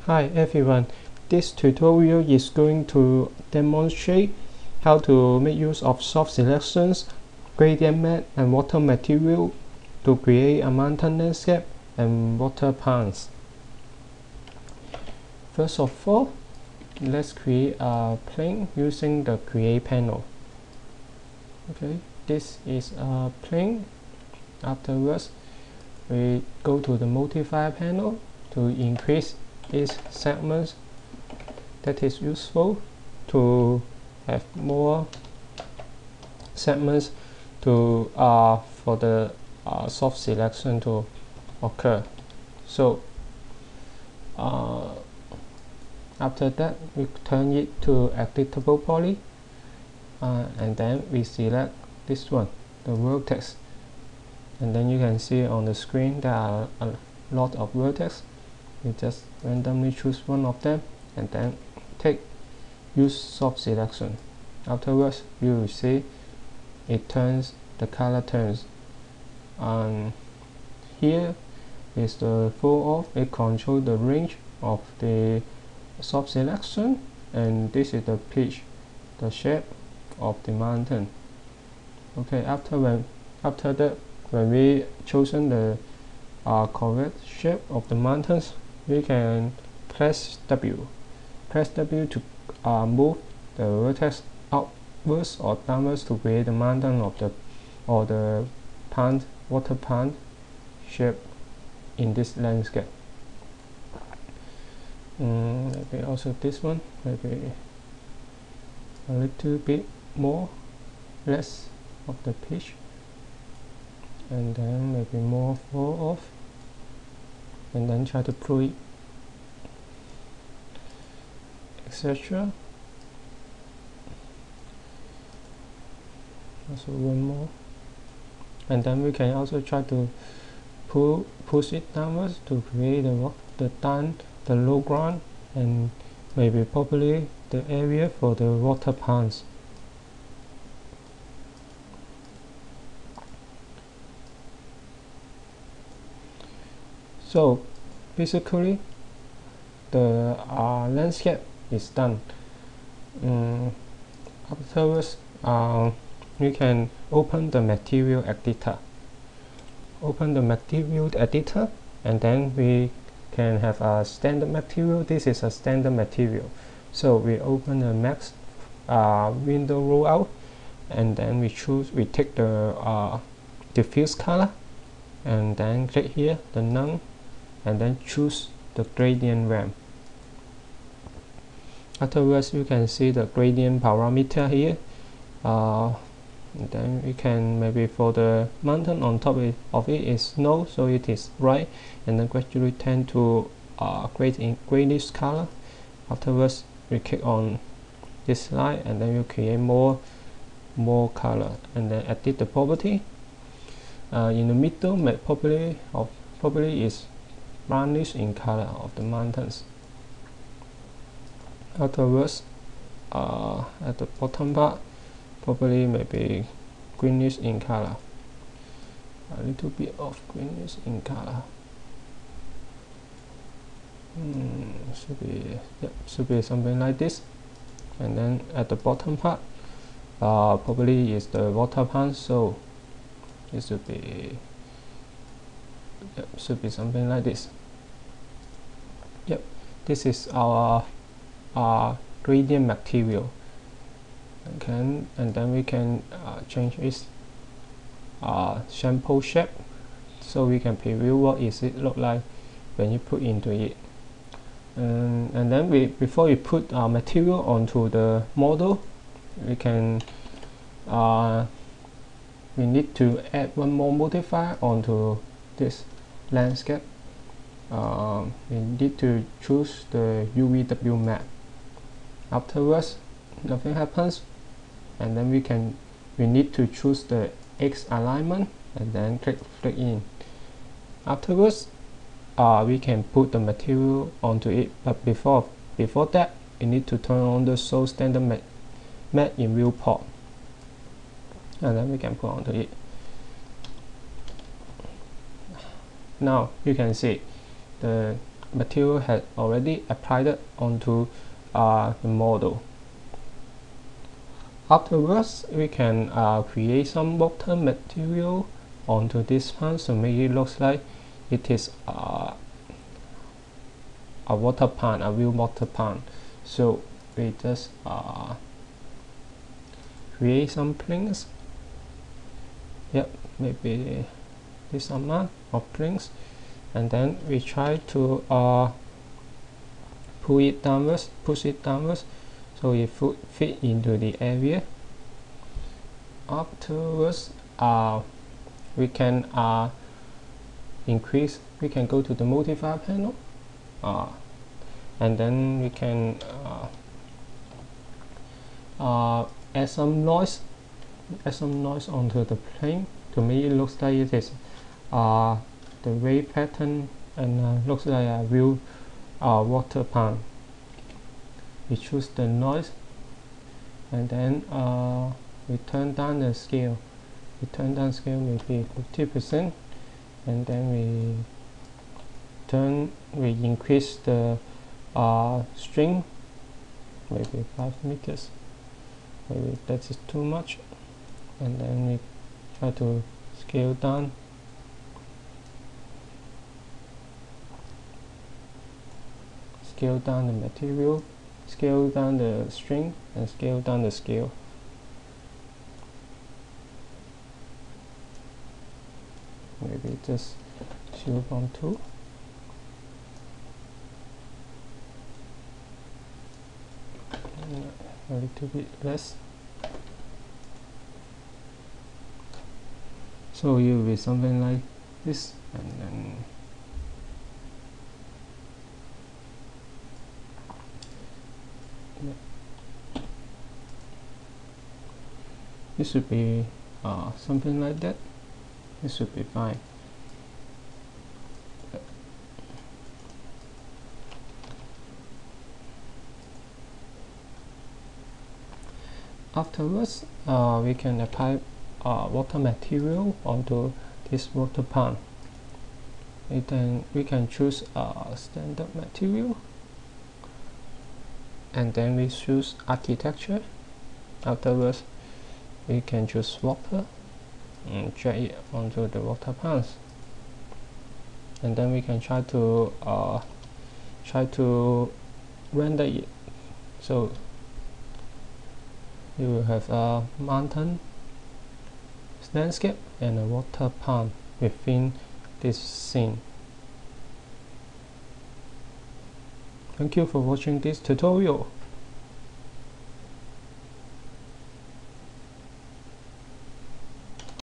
Hi everyone, this tutorial is going to demonstrate how to make use of soft selections, gradient mat and water material to create a mountain landscape and water ponds. First of all, let's create a plane using the create panel. Okay, this is a plane. Afterwards, we go to the modifier panel to increase its segments. That is useful to have more segments to for the soft selection to occur. So after that, we turn it to editable poly, and then we select this one, the vertex, and then you can see on the screen there are a lot of vertex. We just randomly choose one of them and then use soft selection. Afterwards, you will see it turns, the color turns. And here is the fall off. It controls the range of the soft selection, and this is the pitch, the shape of the mountain. Okay, after that, when we chosen the correct shape of the mountains, we can press W to move the vertex upwards or downwards to create the mountain of the pond, water pond shape in this landscape. Maybe also this one, maybe a little bit more, less of the pitch, and then maybe more fall off, and then try to pull it, etc. Also one more, and then we can also try to push it downwards to create the low ground, and maybe probably the area for the water ponds. So basically the landscape is done. Afterwards, you can open the material editor. And then we can have a standard material. This is a standard material. So we open the max window rollout, and then we take the diffuse color, and then click here the none, and then choose the gradient ramp. Afterwards, you can see the gradient parameter here. And then we can, maybe for the mountain on top of it is snow, so it is right, and then gradually tend to grade in grayish color. Afterwards, we click on this line, and then you create more color, and then edit the property. In the middle, probably is brownish in color of the mountains. Afterwards, at the bottom part, probably maybe greenish in color, a little bit of greenish in color. Should be something like this. And then at the bottom part, probably is the water pond, so it should be something like this. This is our gradient material. And then we can change its sample shape, so we can preview what is it look like when you put into it. And then before we put our material onto the model, we need to add one more modifier onto this landscape. We need to choose the UVW map. Afterwards, nothing happens, and then we need to choose the X alignment, and then click in. Afterwards, we can put the material onto it, but before that, we need to turn on the show standard mat in viewport, and then we can put onto it. Now you can see the material had already applied it onto the model. Afterwards, we can create some water material onto this pan to make it look like it is a water pan, a real water pan. So we just create some planes. Yep, maybe this amount of planes, and then we try to push it downwards, so it fit into the area. Afterwards, we can increase. We can go to the modifier panel, and then we can add some noise onto the plane to make it look like it is the wave pattern and looks like a real water pan. We choose the noise, and then we turn down the scale. We turn down scale maybe 50%, and then we increase the string maybe 5 meters. Maybe that is too much, and then we try to scale down. Scale down the material, scale down the string, and scale down the scale. Maybe just 0.2. A little bit less. So it will be something like this, and then this should be something like that. This should be fine. Afterwards, we can apply water material onto this water pan. Then we can choose standard material, and then we choose architecture. Afterwards, we can choose water and drag it onto the water pans, and then we can try to render it. So you will have a mountain landscape and a water pan within this scene. Thank you for watching this tutorial.